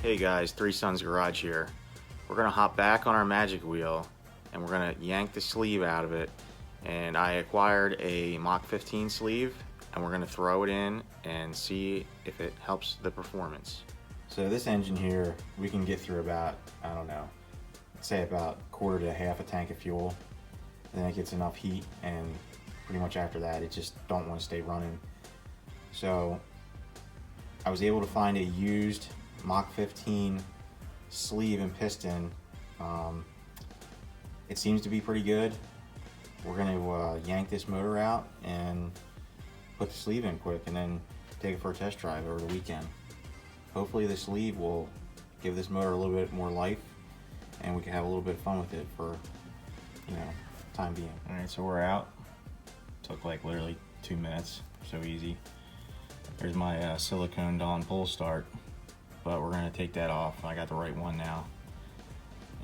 Hey guys, Three Sons Garage here. We're gonna hop back on our magic wheel and we're gonna yank the sleeve out of it. And I acquired a Mach 15 sleeve and we're gonna throw it in and see if it helps the performance. So this engine here, we can get through about, I don't know, say about quarter to half a tank of fuel. Then it gets enough heat and pretty much after that it just don't want to stay running. So I was able to find a used Mach 15 sleeve and piston. It seems to be pretty good. We're going to yank this motor out and put the sleeve in quick and then take it for a test drive over the weekend. Hopefully the sleeve will give this motor a little bit more life and we can have a little bit of fun with it for, time being. Alright, so we're out. Took like literally 2 minutes, so easy. There's my silicone Dawn pull start. But we're going to take that off. I got the right one now.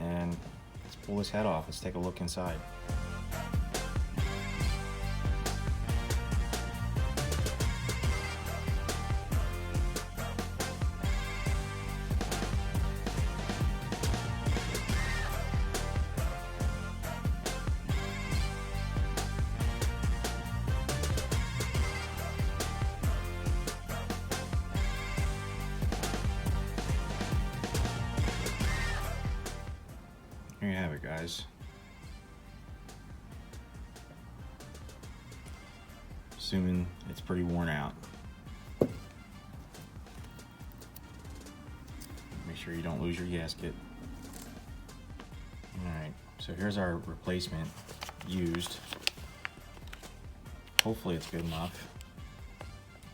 And let's pull this head off. Let's take a look inside. Here you have it, guys. Assuming it's pretty worn out. Make sure you don't lose your gasket. Alright, so here's our replacement used. Hopefully it's good enough.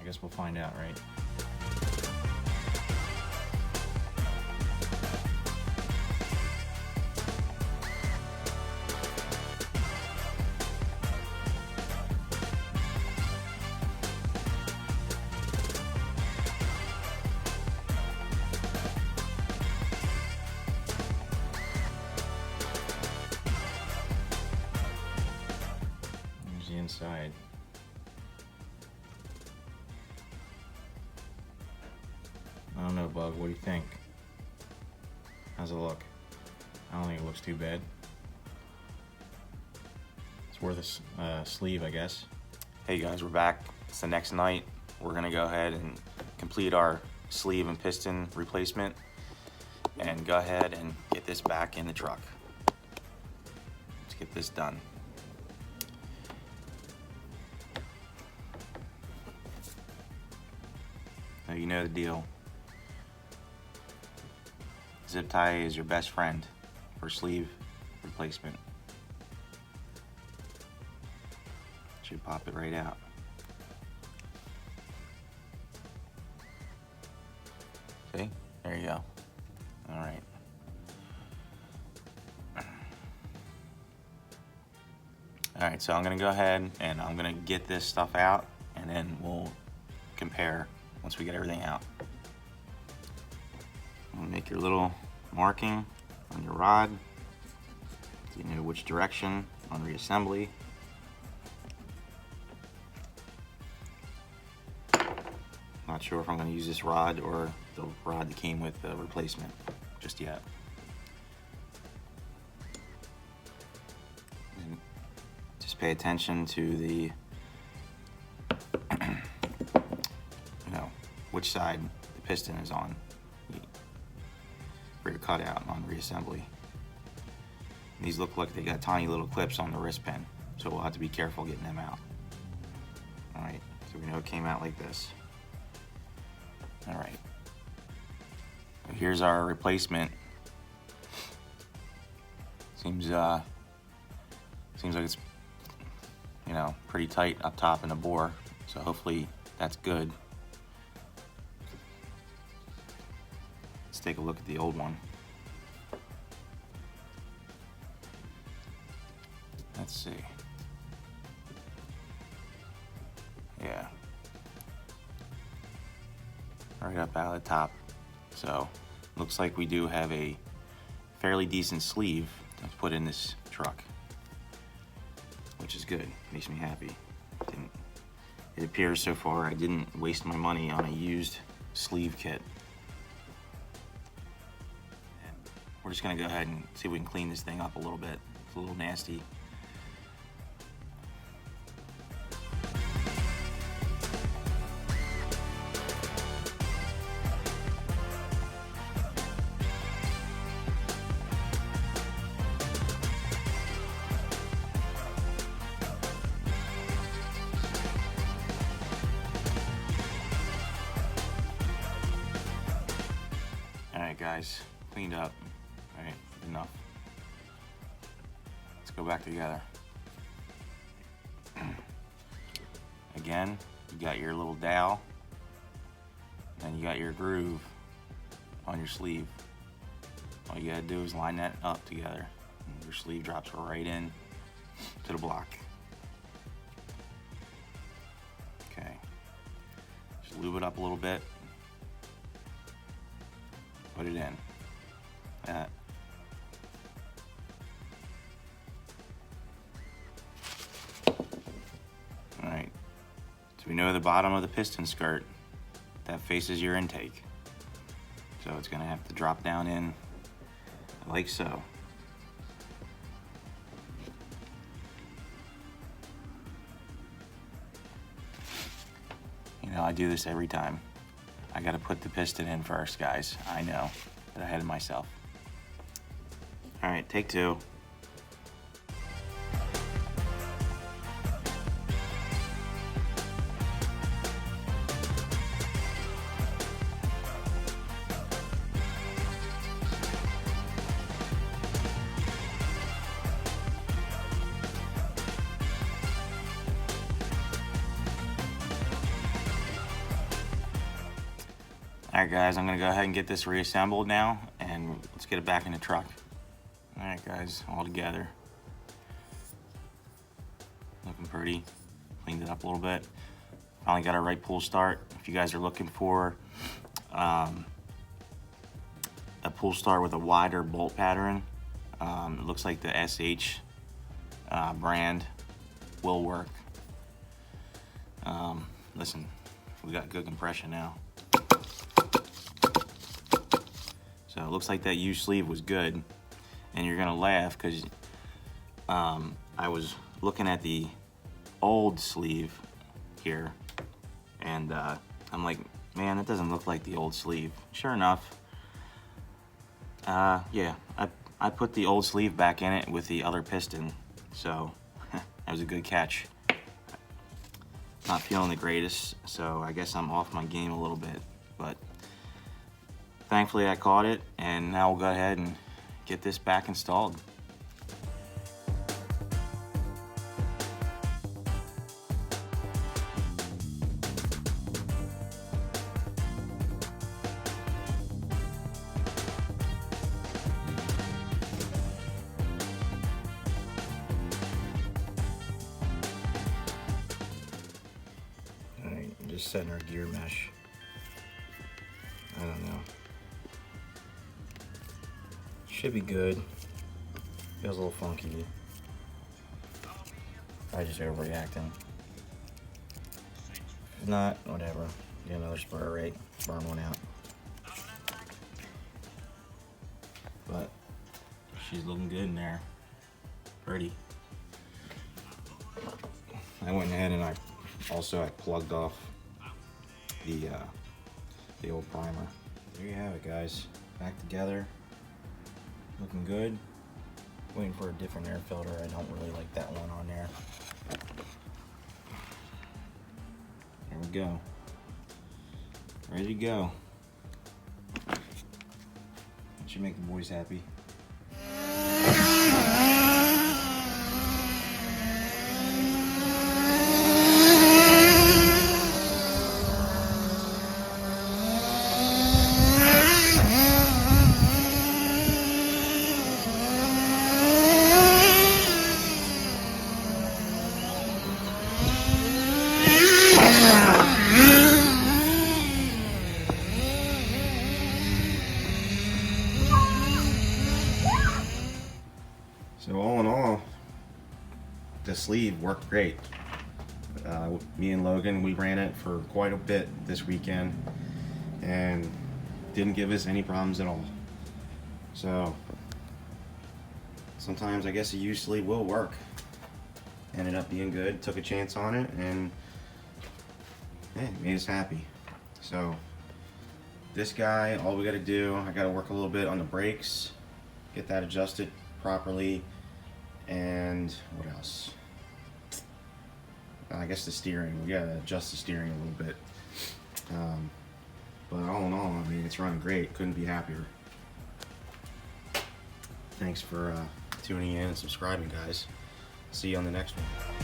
I guess we'll find out, right? Inside. I don't know, Bug, what do you think? How's it look? I don't think it looks too bad. It's worth a sleeve, I guess. Hey guys, we're back. It's the next night. We're gonna go ahead and complete our sleeve and piston replacement and go ahead and get this back in the truck. Let's get this done. You know the deal. Zip tie is your best friend for sleeve replacement. Should pop it right out. See? There you go. All right. All right, so I'm gonna go ahead and I'm gonna get this stuff out and then we'll compare once we get everything out. You'll make your little marking on your rod so you know which direction on reassembly. Not sure if I'm going to use this rod or the rod that came with the replacement just yet. And just pay attention to the which side the piston is on for your cutout on reassembly. These look like they got tiny little clips on the wrist pin, so we'll have to be careful getting them out. Alright, so we know it came out like this. Alright, so here's our replacement. Seems like it's pretty tight up top in the bore, so hopefully that's good. Let's take a look at the old one. Let's see. Yeah. Right up out of the top. So, looks like we do have a fairly decent sleeve to put in this truck, which is good. Makes me happy. It appears so far I didn't waste my money on a used sleeve kit. just gonna go ahead and see if we can clean this thing up a little bit. It's a little nasty. Alright guys, cleaned up. Alright, enough. Let's go back together. Again, you got your little dowel, and you got your groove on your sleeve. All you gotta do is line that up together. And your sleeve drops right in to the block. Okay. Just lube it up a little bit. Put it in. That. Alright. So we know the bottom of the piston skirt that faces your intake. So it's gonna have to drop down in like so. You know, I do this every time. I gotta put the piston in first, guys. I know, but ahead of myself. All right, take two. Alright guys, I'm gonna go ahead and get this reassembled now, and let's get it back in the truck. Alright guys, all together. Looking pretty. Cleaned it up a little bit. Finally got our right pull start. If you guys are looking for a pull start with a wider bolt pattern, it looks like the SH brand will work. Listen, we got good compression now. So it looks like that U sleeve was good, and you're gonna laugh because I was looking at the old sleeve here, and I'm like, man, that doesn't look like the old sleeve. Sure enough, yeah, I put the old sleeve back in it with the other piston, so that was a good catch. Not feeling the greatest, so I guess I'm off my game a little bit, but thankfully I caught it, and now we'll go ahead and get this back installed. Alright, just setting our gear mesh. I don't know. Should be good. Feels a little funky. I just overreacting. If not, whatever. Get another spur rate, burn one out. But she's looking good in there. Pretty. I went ahead and I plugged off the old primer. There you have it, guys. Back together. Looking good. Waiting for a different air filter. I don't really like that one on there. There we go. Ready to go. That should make the boys happy. So all in all, the sleeve worked great. Me and Logan, we ran it for quite a bit this weekend and didn't give us any problems at all. So sometimes I guess a used sleeve will work. Ended up being good, took a chance on it, and yeah, it made us happy. So this guy, all we gotta do, I gotta work a little bit on the brakes, get that adjusted properly, and what else? I guess the steering, we gotta adjust the steering a little bit. But all in all, I mean, it's running great, couldn't be happier. Thanks for tuning in and subscribing, guys. See you on the next one.